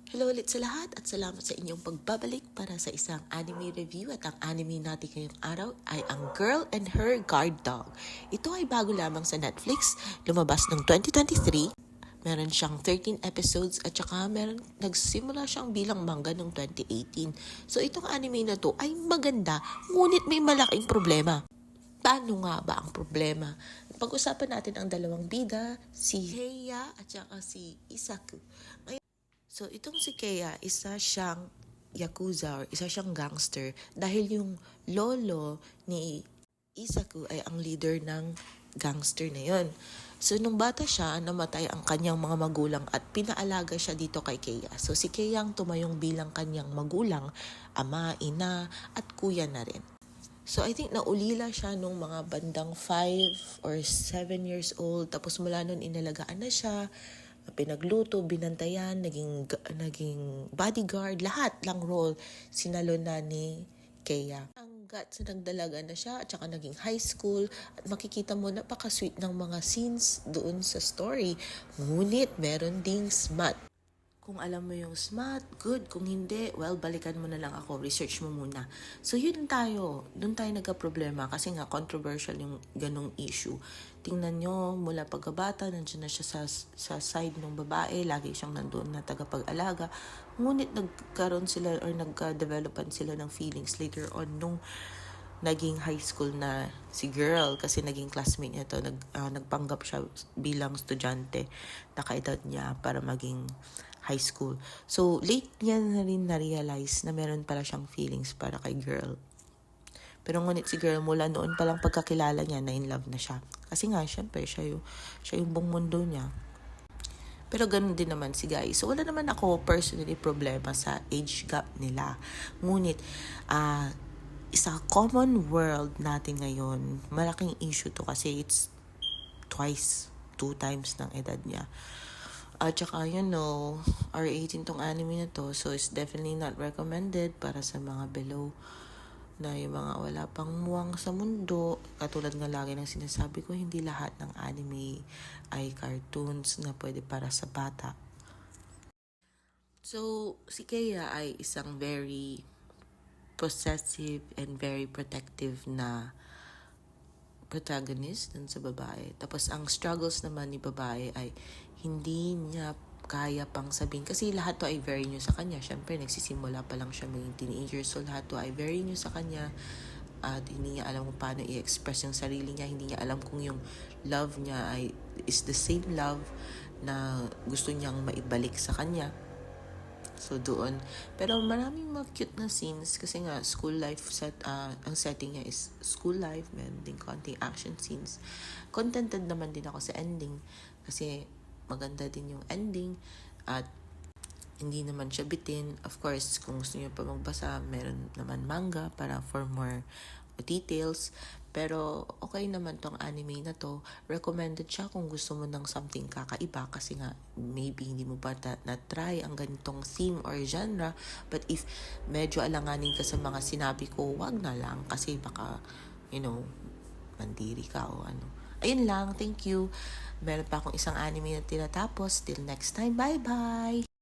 Hello ulit sa lahat at salamat sa inyong pagbabalik para sa isang anime review at ang anime natin ngayong araw ay ang Girl and Her Guard Dog. Ito ay bago lamang sa Netflix, lumabas ng 2023. Meron siyang 13 episodes at saka nagsimula siyang bilang manga noong 2018. So itong anime na to ay maganda, ngunit may malaking problema. Paano nga ba ang problema? Pag-usapan natin ang dalawang bida, si Heiya at saka si Isaku. So, itong si Kea, isa siyang yakuza or isa siyang gangster dahil yung lolo ni Isaku ay ang leader ng gangster na yon. So, nung bata siya, namatay ang kanyang mga magulang at pinaalaga siya dito kay Kea. So, si Kea ang tumayong bilang kanyang magulang, ama, ina, at kuya na rin. So, I think naulila siya nung mga bandang 5 or 7 years old. Tapos mula nun inalagaan na siya, pinagluto, binantayan, naging bodyguard, lahat lang role sinalo na ni Kea. Hanggat sa nagdalaga na siya at saka naging high school at makikita mo napaka-sweet ng mga scenes doon sa story. Ngunit meron ding smut. Kung alam mo yung smart, good. Kung hindi, well, balikan mo na lang ako. Research mo muna. So, doon tayo nagka-problema kasi nga controversial yung ganong issue. Tingnan nyo, mula pagkabata, nandiyan na siya sa side ng babae. Lagi siyang nandoon na tagapag-alaga. Ngunit nagkaroon sila or nagka-developan sila ng feelings later on nung naging high school na si girl kasi naging classmate niya to. Nagpanggap siya bilang estudyante na kaedad niya para maging high school. So, late niya na rin na-realize na meron pala siyang feelings para kay girl. Pero ngunit si girl mula noon palang pagkakilala niya na in love na siya. Kasi nga, syempre, siya yung buong mundo niya. Pero ganun din naman si guy. So, wala naman ako personally problema sa age gap nila. Ngunit, isa common world natin ngayon, malaking issue to kasi it's two times ng edad niya. At saka, R18 tong anime na to, so it's definitely not recommended para sa mga below na yung mga wala pang muwang sa mundo. Katulad nga lagi ng sinasabi ko, hindi lahat ng anime ay cartoons na pwede para sa bata. So, si Kea ay isang very possessive and very protective na protagonist dun sa babae. Tapos ang struggles naman ni babae ay hindi niya kaya pang sabihin. Kasi lahat to ay very new sa kanya. Siyempre, nagsisimula pa lang siya maging teenager. So, lahat to ay very new sa kanya. At hindi niya alam kung paano i-express yung sarili niya. Hindi niya alam kung yung love niya is the same love na gusto niyang maibalik sa kanya. So, doon. Pero maraming mga cute na scenes kasi nga school life ang setting niya is school life. Meron din konting action scenes. Contented naman din ako sa ending kasi maganda din yung ending at hindi naman siya bitin. Of course, kung gusto niyo pa magbasa, meron naman manga para for more details. Pero okay naman tong anime na to. Recommended siya kung gusto mo ng something kakaiba kasi nga maybe hindi mo pa na-try ang ganitong theme or genre. But if medyo alanganin ka sa mga sinabi ko, wag na lang kasi baka, mandiri ka o ano. Ayun lang, thank you. Meron pa akong isang anime na tinatapos. Till next time, bye-bye!